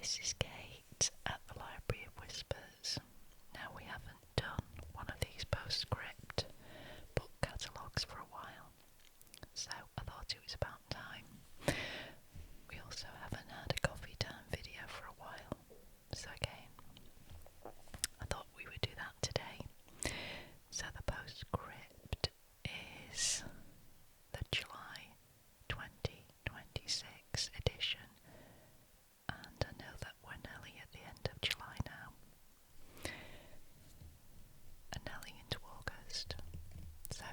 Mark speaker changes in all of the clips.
Speaker 1: This is Kate at the Library of Whispers. Now, we haven't done one of these Postscript book catalogues for a while, so I thought it was about time. We also haven't had a coffee time video for a while, so again, I thought we would do that today. So the Postscript is the July 2026 edition, and I know that we're nearly at the end of July now, and nearly into August. So,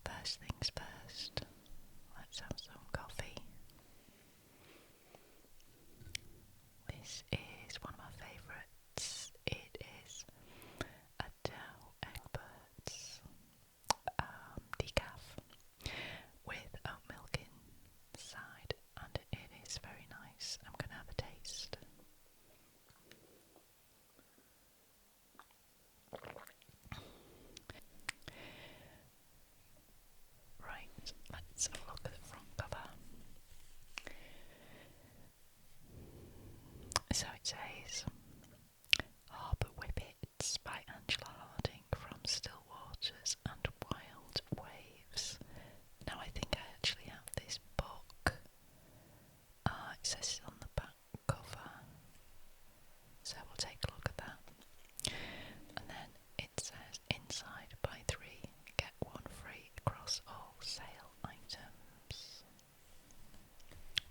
Speaker 1: first things first, let's have some coffee. This is one of my favourites. It is a Dow Egberts decaf with oat milk inside, and it is very nice. I'm going to have a taste. Right, let's have a look at the front cover. So it says Harbour Whippets by Angela Harding from Still Waters and Wild Waves. Now I think I actually have this book. It says it on the back cover, so we'll take a look at that. And then it says inside buy 3 get 1 free across all sale items.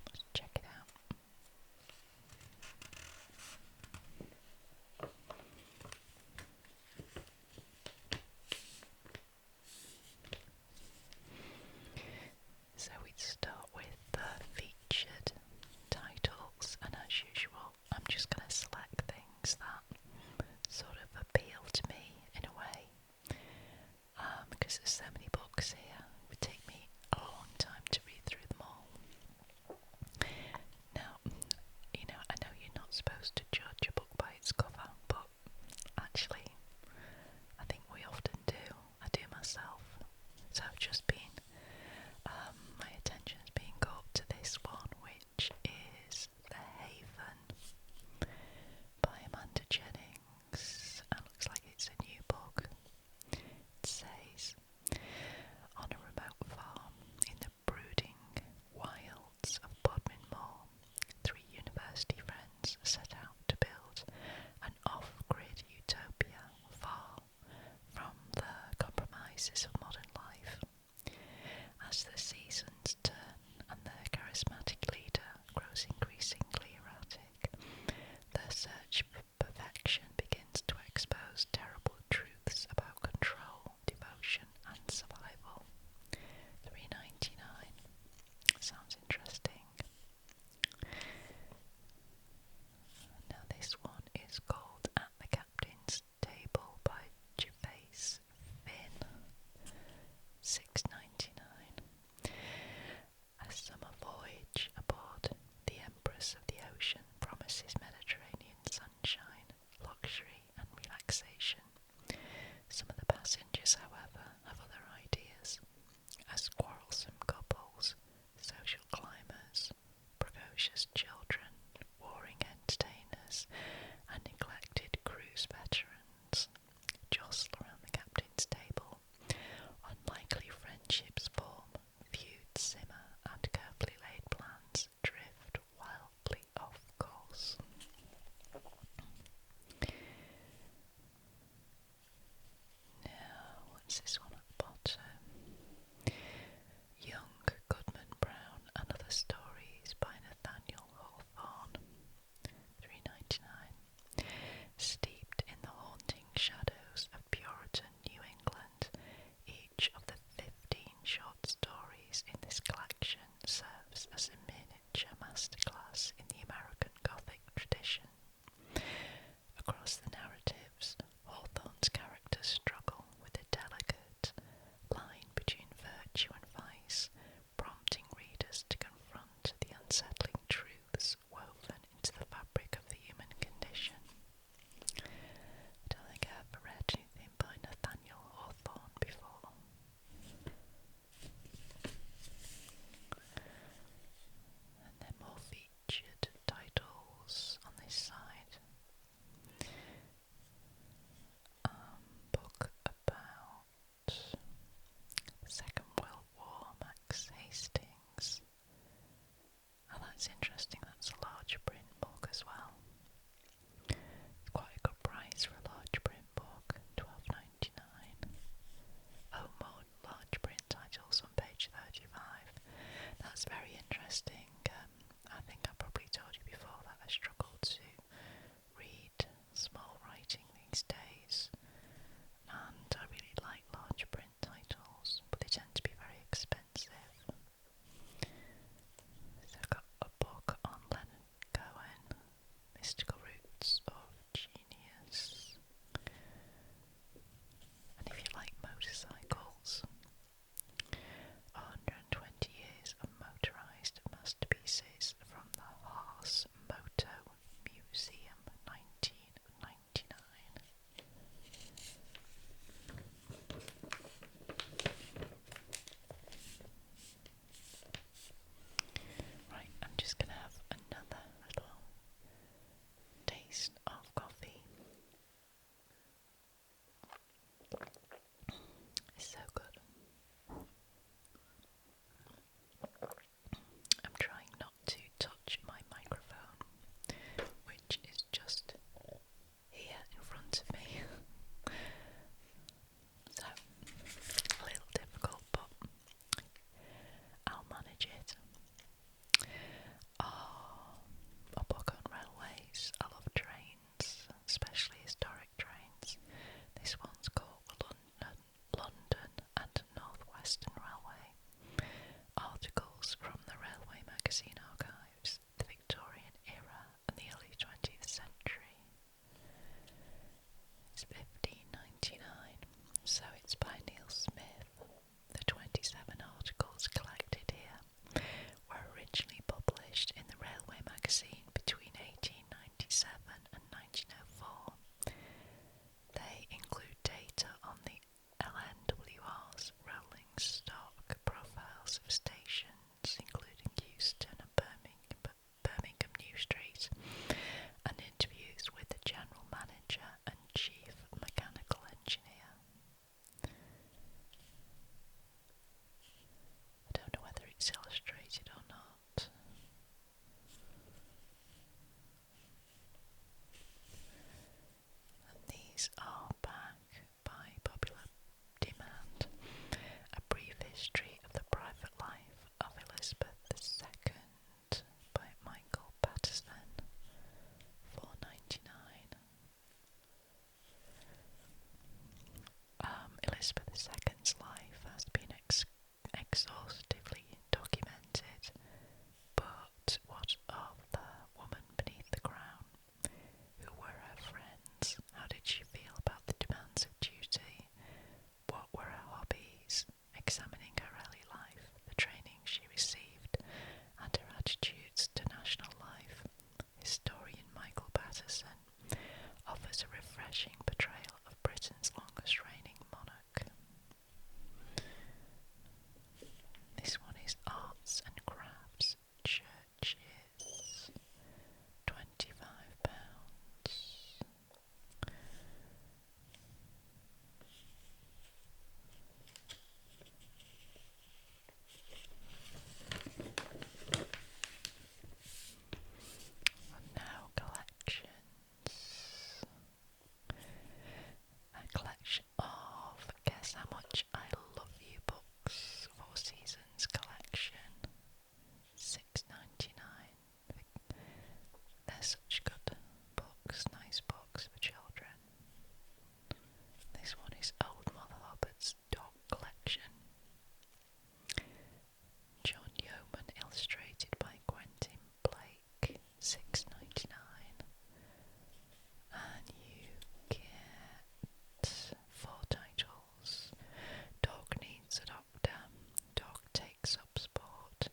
Speaker 1: Let's check it out. So we'd start with the featured titles, and as usual, I'm just going to select things that sort of appeal to me in a way, because there's so many books here. It would take me a long time to read through them all. Now, I know you're not supposed to judge a book by its cover, but actually, I think we often do. I do myself. So I've just been, my attention has been caught to this one, which is The Haven by Amanda Jennings, and looks like it's a new book. It says, on a remote farm in the brooding wilds of Bodmin Moor, 3 university friends set out to build an off-grid utopia far from the compromises of modern life. As the seasons turn and their charismatic leader grows increasingly erratic, their search for perfection begins to expose terrible truths about control, devotion and survival. $3.99. Sounds interesting. Now this one is called At the Captain's Table by Gervase Finn. $6.99. A summer voyage aboard the Empress of the Ocean promises Mediterranean sunshine, luxury and relaxation. Some of the passengers, however, have other ideas, as quarrelsome couples, social climbers, precocious children, warring entertainers, and neglected cruise veterans jostle around the captain's table. Unlikely friendships form, feuds simmer, and carefully laid plans drift wildly off course. Now, what's this one at the bottom? Young Goodman Brown and Other Stories by Nathaniel Hawthorne. $3.99. Steeped in the that's interesting. That's a large print book as well. It's quite a good price for a large print book, £12.99. Oh, more large print titles on page 35. That's very interesting. I think I probably told you before that I struggle to read small writing these days, and I really like large print titles, but they tend to be very expensive. So I've got a book on Leonard Cohen, Mystical Roots of Genius. And if you like motorcycles, 120 Years of Motorised Masterpieces from the Haas Moto Museum, 1999. Right, I'm just going to have another little taste of coffee. It's so good. I'm trying not to touch my microphone, which is just here in front of me. So, a little difficult, but I'll manage it. Oh, a book on railways. I love trains, especially historic trains. This one's called London and North Western Railway. Articles from the Railway Magazine archives, the Victorian era and the early 20th century. It's £15.99, so it's by Neil Smith. The 27 articles collected here were originally published in the Railway Magazine between 1897 and 1904. They include data on the LNWR's rolling stock, profiles of stations including Euston and Birmingham New Street, and interviews with the general manager and chief mechanical engineer. I don't know whether it's illustrated or not. And these are back by popular demand. A Brief History of the Private Life of Elizabeth II by Michael Patterson, £4.99. Elizabeth II's life has been exhaustively documented, but what of the woman beneath the crown? Who were her friends? How did she feel about the demands of duty? What were her hobbies? Examining her early life, the training she received, and her attitudes to national life, historian Michael Patterson offers a refreshing portrayal of Britain's longest reigning monarch. This one is Arts and Crafts Churches, £25. And now collections. A collection of Guess How Much I Love You books. Four Seasons collection. £6.99. They're such good books, nice books for children. This one is Old Mother Hubbard's Dog Collection. John Yeoman, illustrated by Quentin Blake, £6.99. And you get 4 titles: Dog Needs a Doctor, Dog Takes Up Sport,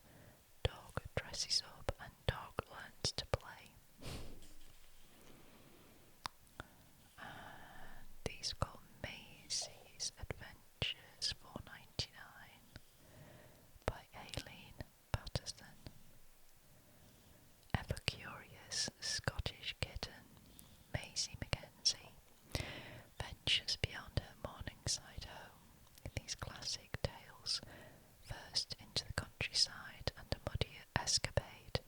Speaker 1: Dog Dresses Up, and Dog Learns to Play. And these are called Maisie's Adventures, £4.99 by Aileen Patterson. Ever Curious Scottish Kitten, Maisie Mackenzie, ventures beyond her Morningside home in these classic tales, first into the countryside and a muddy escapade,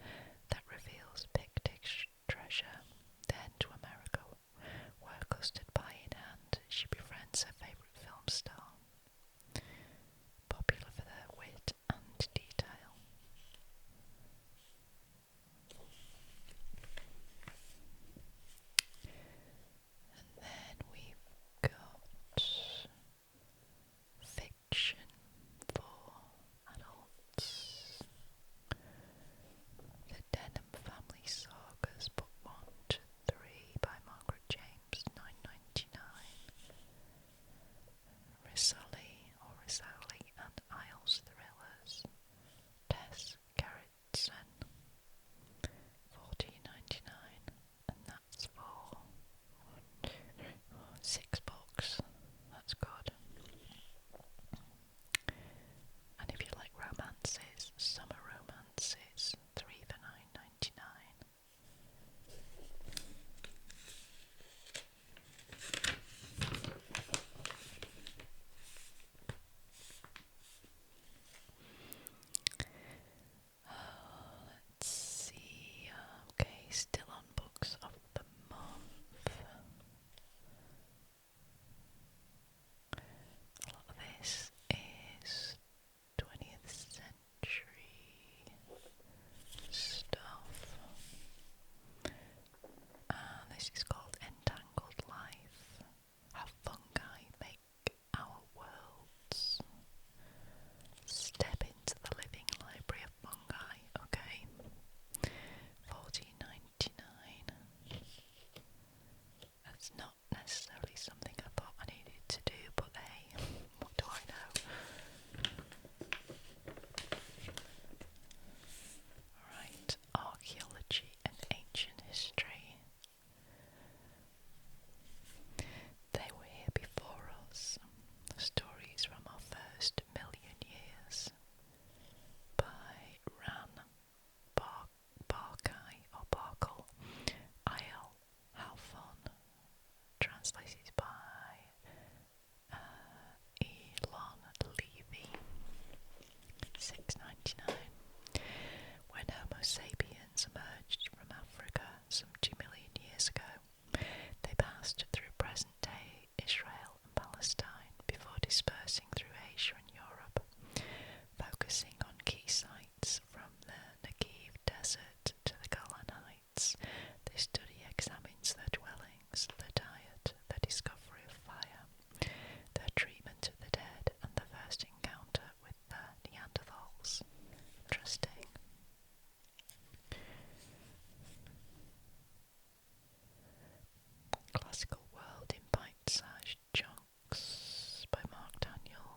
Speaker 1: some 2 million years ago. They passed through present-day Israel and Palestine before dispersing through Asia and Europe, focusing on key sites from the Negev Desert to the Golan Heights. This study examines their dwellings, their diet, their discovery of fire, their treatment of the dead, and the first encounter with the Neanderthals. Interesting. Classical World in Bite-Sized Chunks by Mark Daniel.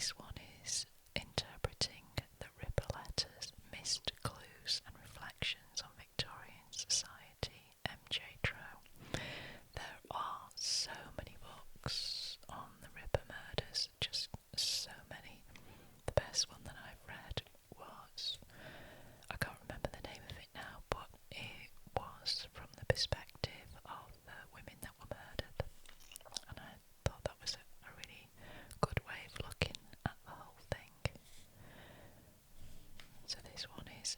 Speaker 1: This one is interpreting the Ripper letters, missed clues and reflections on Victorian society, M.J. Trow. There are so many books on the Ripper murders, just so many. The best one that I've read was, I can't remember the name of it now, but it was from the perspective of the women that were murdered, and I thought that was a really good way of looking at the whole thing. So this one is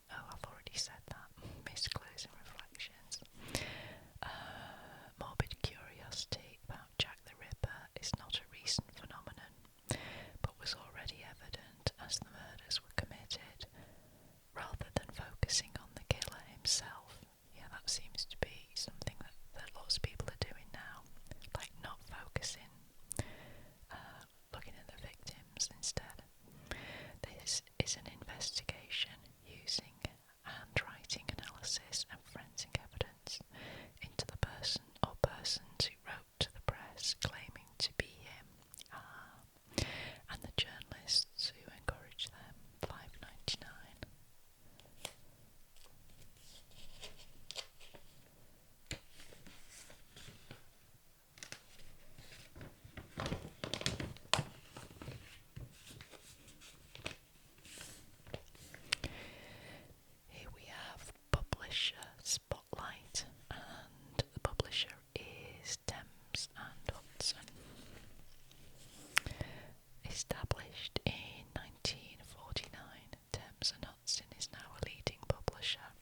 Speaker 1: I've already said that, Missed Clues and Reflections. Morbid curiosity about Jack the Ripper is not a recent phenomenon, but was already evident as the murders were committed. Rather than focusing on the killer himself, yeah, that seems to be something that lots of people are doing now, like not focusing, looking at the victims instead. This is an investigation using handwriting analysis and forensic evidence into the person or persons who wrote to the press claiming to be him, and the journalists who encouraged them. $5.99. Here we have Publisher Spotlight, and the publisher is Thames and Hudson. Established in 1949, Thames and Hudson is now a leading publisher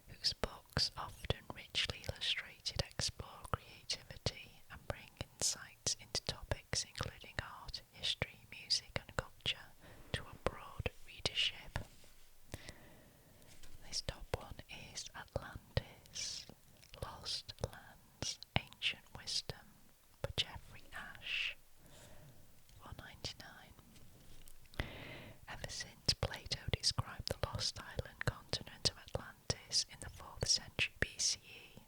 Speaker 1: whose books, often richly illustrated, explore creativity and bring insights into topics including art, history, music and culture to a broad readership. This top one is Atlantis, Lost Lands, Ancient Wisdom by Jeffrey Ash, $4.99. Ever since Plato described the lost island continent of Atlantis in the 4th century BCE,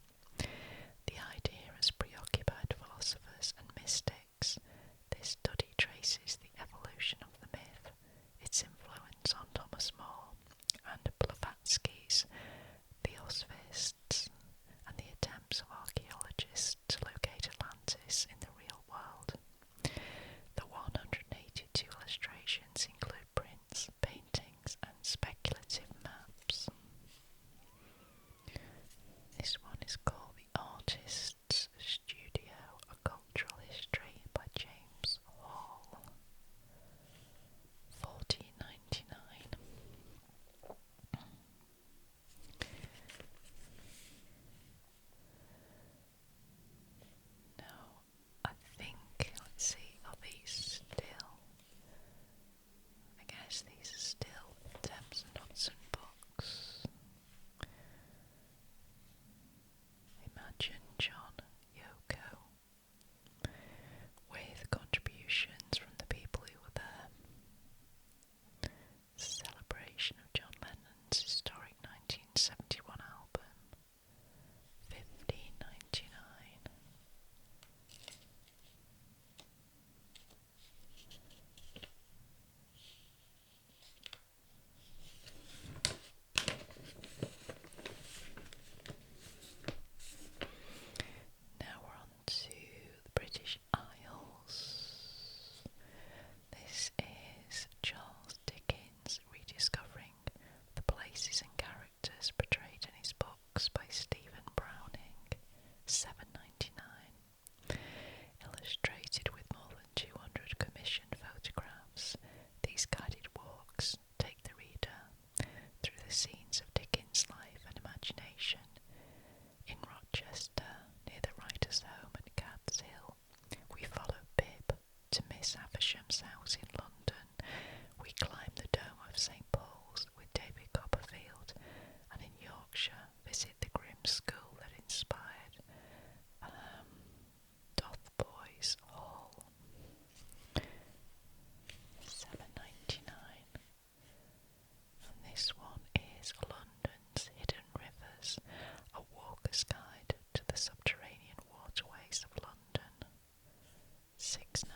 Speaker 1: the idea has preoccupied philosophers and mystics. This study traces the evolution of the myth, its influence on Thomas More and Blavatsky's Theosophists, and the attempts of archaeologists to locate Atlantis in the real world. The 182 illustrations include prints, paintings, and speculative maps. This one is called The Artist's Studio, A Cultural History by James Hall, $14.99. Now, I think, let's see, are these still? I guess these are still Thames and Hudson books. Imagine John Yoko, with contributions from the people who were there. Celebration of John Lennon's historic 1971 album, $15.99. Now we're on to the British Isles. This is Charles Dickens rediscovering the places and characters portrayed in his books by Stephen Browning, $7.99. Illustrated with more than 200 commissioned photographs, these guided walks take the reader through the scenes of Dickens' life and imagination. In Rochester, near the writer's home at Cad's Hill, we follow Pip to Miss Havisham's house in London. We climb the dome of St. Paul's with David Copperfield, and in Yorkshire visit the grim school that inspired Dotheboys Hall. $7.99. And this one is London's Hidden Rivers, a walker's guide to the subterranean waterways of London. $6.99.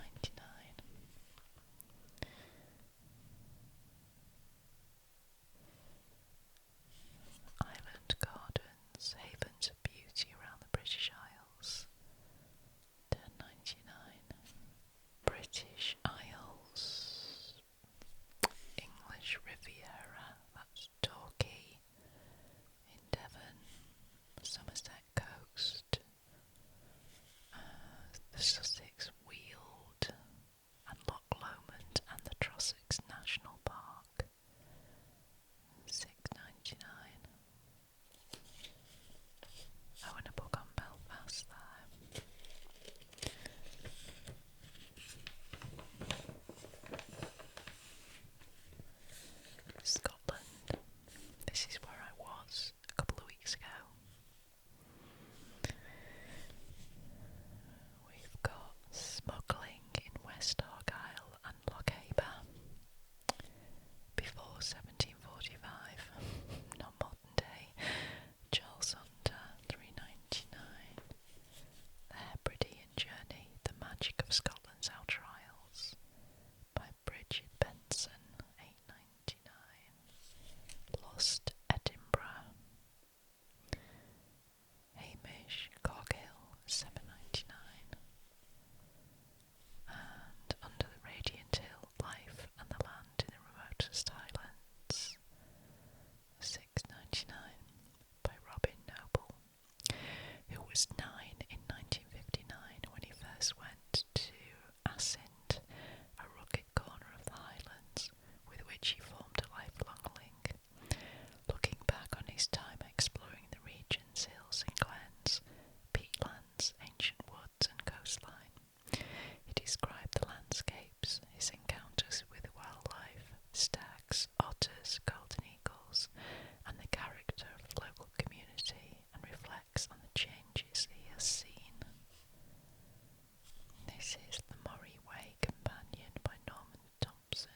Speaker 1: This is The Murray Way Companion by Norman Thompson,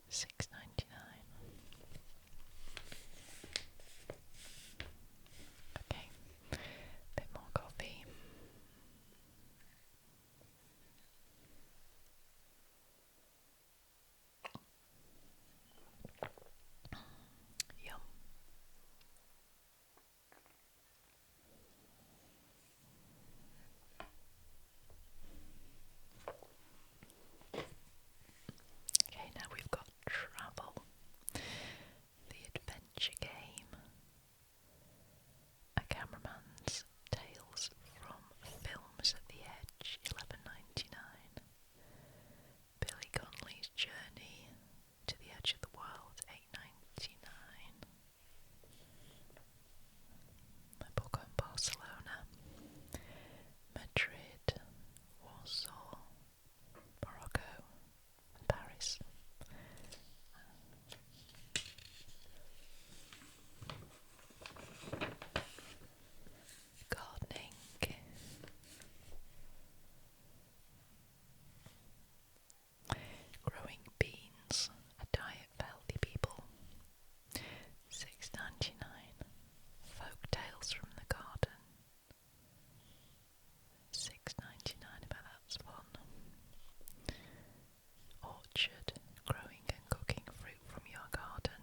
Speaker 1: $6.99. Okay, bit more coffee. Yum. Okay, now we've got Travel, the adventure game. A Cameraman's Tales from Films at the Edge, $11.99. Billy Connolly's Journey to the Edge of the World, $8.99. A book on Barcelona, Madrid, Warsaw, Morocco, and Paris. Gardening. Growing Beans, A Diet for Healthy People, $6.99. Folk Tales from the Garden, $6.99. But that's fun. Orchard, growing and cooking fruit from your garden.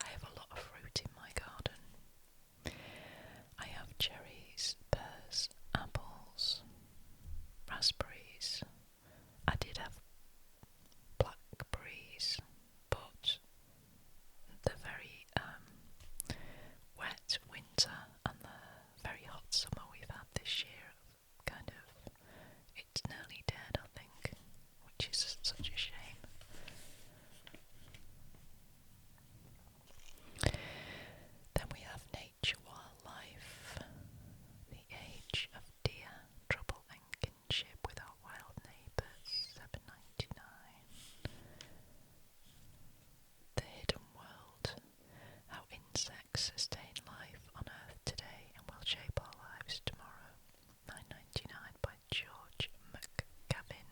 Speaker 1: I have a lot of fruit in my garden. I have cherries, pears, apples, raspberries. I did have blackberries, but the very wet winter and the very hot summer we've had this year it's nearly dead, I think, which is such a shame. Then we have Nature Wildlife, The Age of Deer, Trouble and Kinship with Our Wild Neighbours, $7.99. The Hidden World, How Insects Sustain Life on Earth Today and Will Shape Our Lives Tomorrow, $9.99 by George McGavin.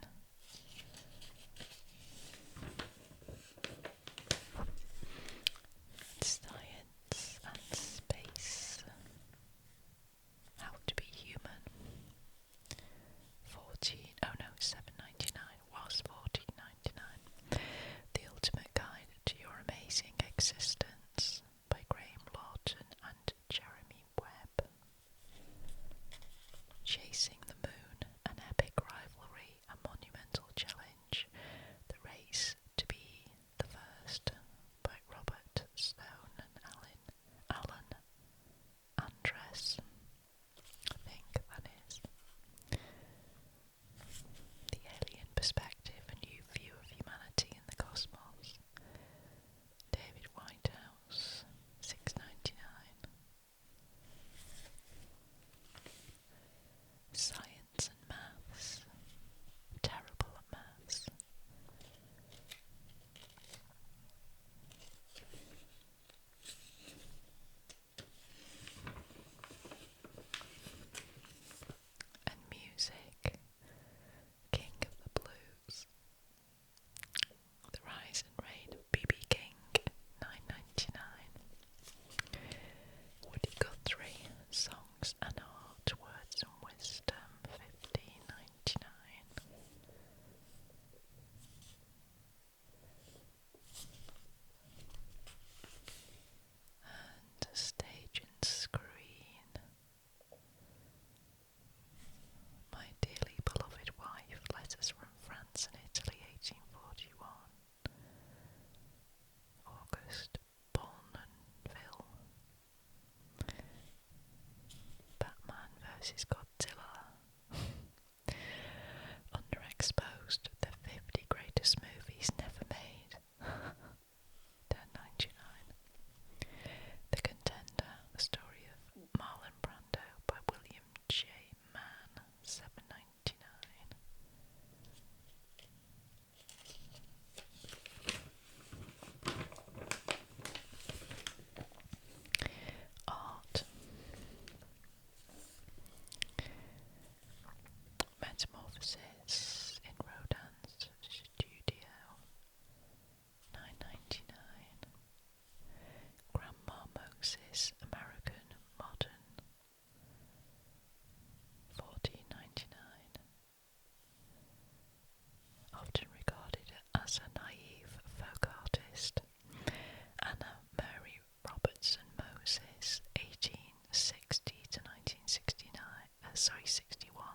Speaker 1: Science and Space, How to Be Human, $7.99, was $14.99. The Ultimate Guide to Your Amazing Existence by Graham Lawton and Jeremy Webb. Chasing the Moon, An Epic Rivalry, A Monumental Challenge, The Race to Be the First by Robert Stone and Alan Andres, I think that is. The Alien Perspective, A New View of Humanity and the Cosmos, David Whitehouse, $6.99. Science and Maths, Terrible at Maths. And Music, King of the Blues, The Rise and Reign of B.B. King, $9.99. Woody Guthrie, Songs and Art, Words and Wisdom, $15.99. And Stage and Screen, My Dearly Beloved Wife, Letters from France and Italy, 1841. August Bournonville, Batman vs Godzilla, Underexposed, The 50 Greatest Movies Never Made, $10.99. The Contender, The Story of Marlon Brando by William J. Mann, $7.99. Art, Metamorphosis in Rodin's Studio, $9.99. Grandma Moses, American Modern, $14.99. Often regarded as a naive folk artist, Anna Mary Robertson Moses, 1860 to 1969. 61.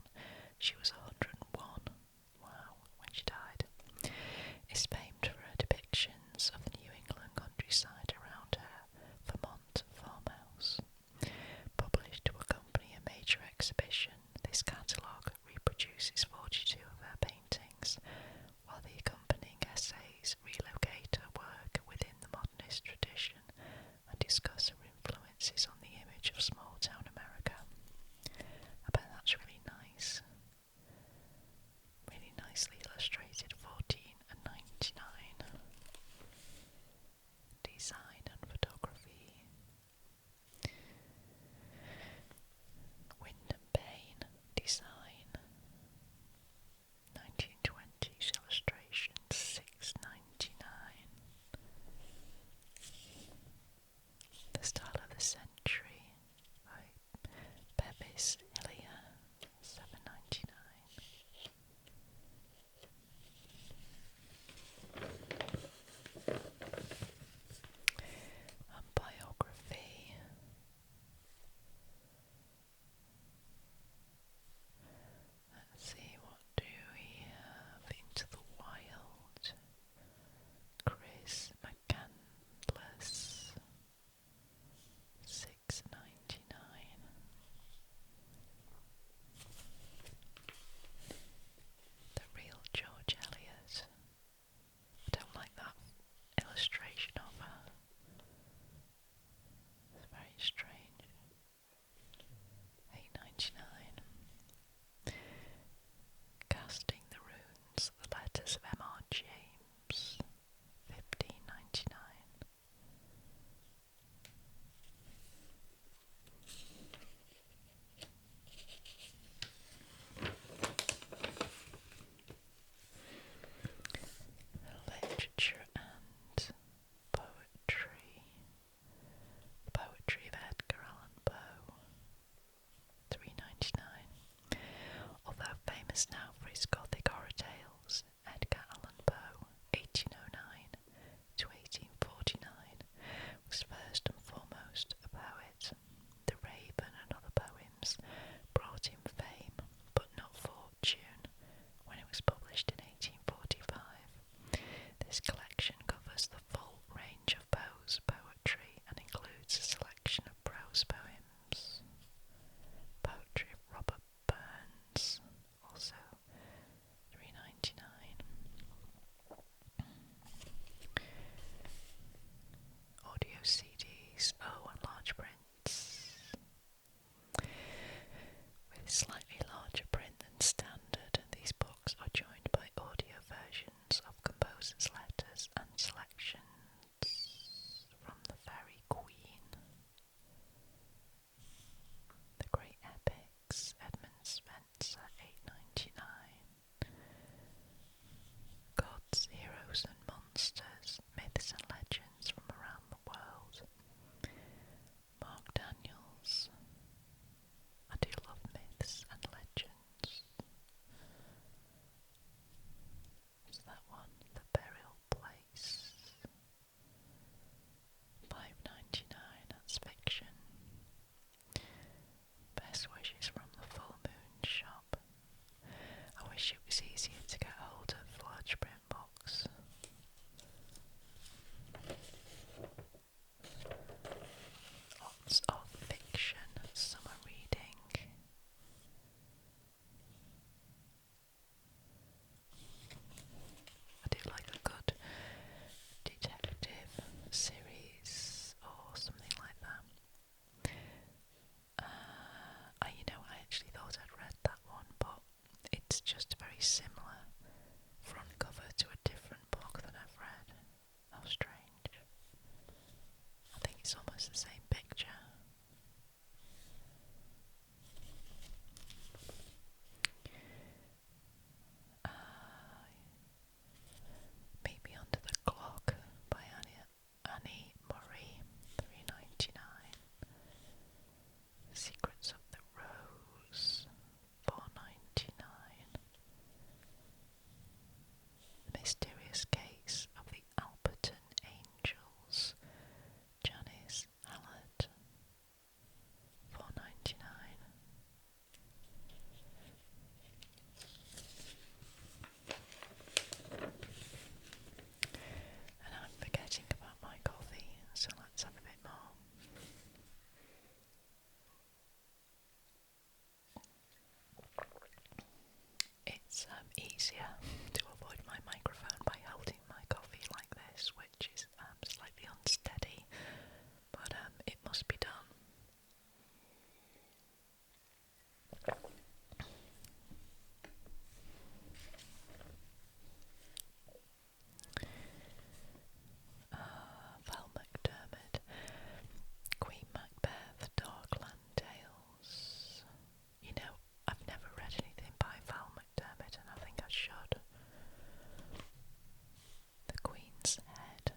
Speaker 1: She was 101. Wow, when she died. Is famed for her depictions of the New England countryside around her Vermont farmhouse. Published to accompany a major exhibition, this catalogue reproduces 42 of her paintings, while the accompanying essays relocate her work within the modernist tradition and discuss her influences on the image of small-town America. I bet that's really nice. Really nicely illustrated, $14.99. Design and photography. Wind and Pain Design, 1920s illustration, $6.99. The Style of the Century by Bevis Hillier, $7.99. And biography. Let's see, what do we have? Into the Wild, Chris McCandless, $6.99. The Real George Eliot. I don't like that illustration of her. It's very strange. $8.99. Casting the Runes, the Letters of M.R. James, $15.99. Literature and poetry. Poetry of Edgar Allan Poe, $3.99. Although famous now for his Gothic horror tales, Edgar Allan Poe, 1809 to 1849, was first and foremost a poet. The Raven and other poems brought him fame, but not fortune, when it was published in 1845. This collection covers the full range of Poe's poetry and includes a selection of prose poems. Poetry of Robert Burns, also $3.99. Audio CDs, and large prints. With slightly larger print than standard, these books are joined by audio versions of composers' letters and selections from the Fairy Queen, The Great Epics, Edmund Spenser, $8.99. Gods, Heroes and Monsters, Myths and Legends from Around the World, Mark Daniels. I do love myths and legends. What's that one? The Burial Place, $5.99. That's fiction. Best Wishes from the Full Moon Shop. I wish it was easier to get hold of large print books. Lots of fiction, summer reading. I do like a good detective series or something like that. I actually thought I'd read that one, but it's just very similar front cover to a different book that I've read. How strange. I think it's almost the same picture. it's easier to avoid my microphone by holding my coffee like this, which is slightly unsteady, but it must be done. Val McDermid, Queen Macbeth, Darkland Tales. You know, I've never read anything by Val McDermid, and I think I should. The Queen's Head,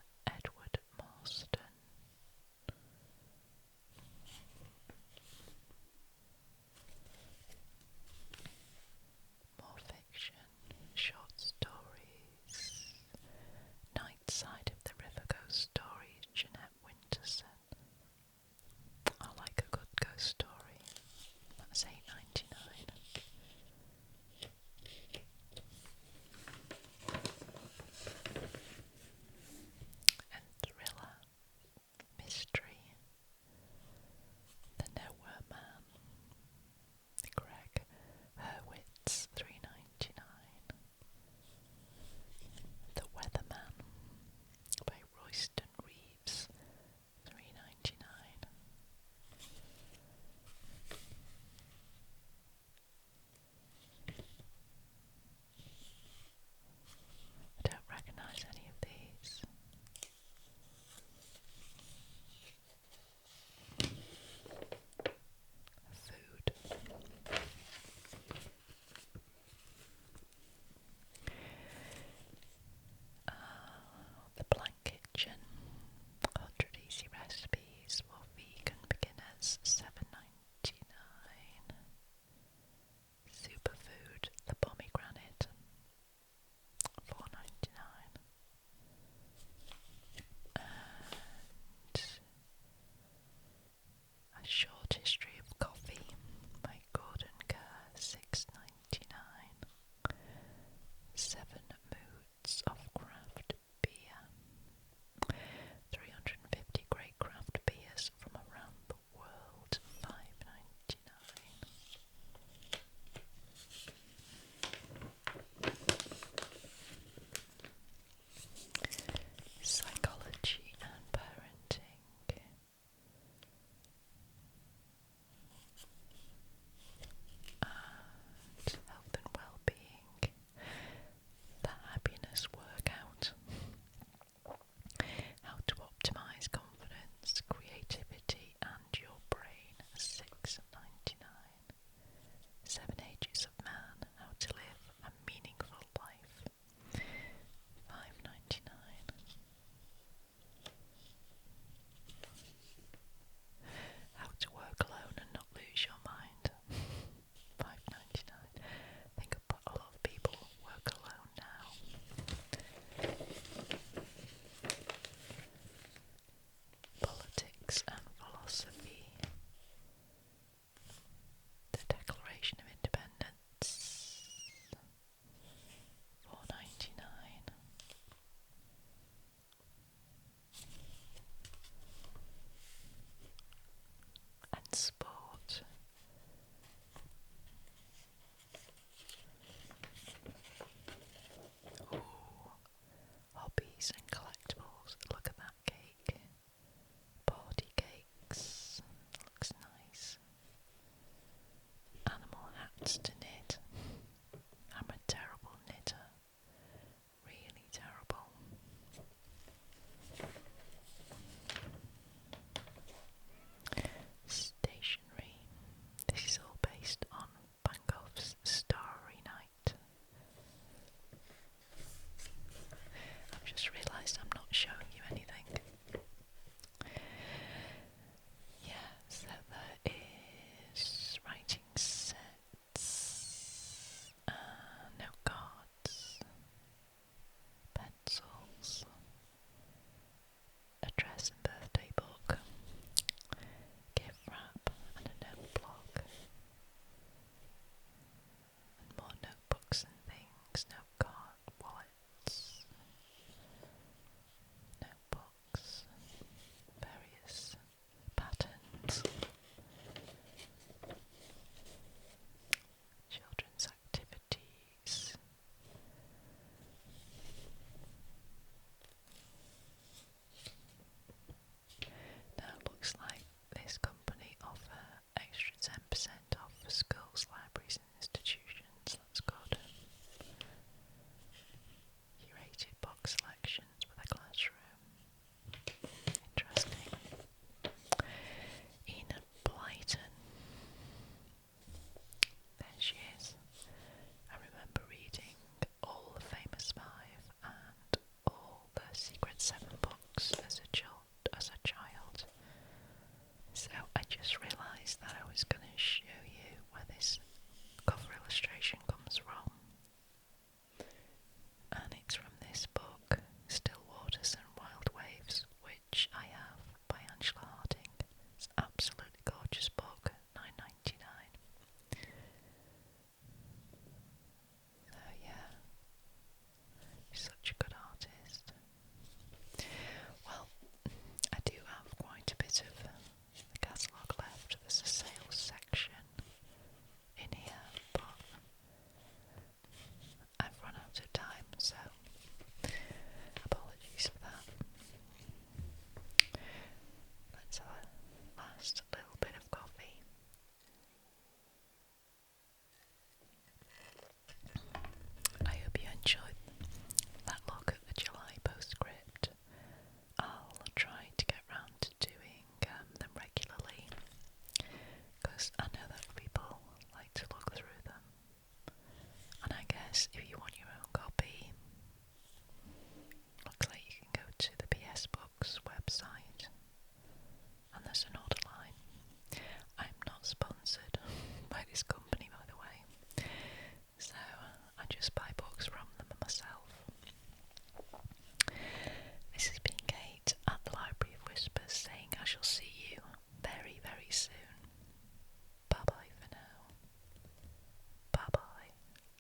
Speaker 1: I shall see you very, very soon.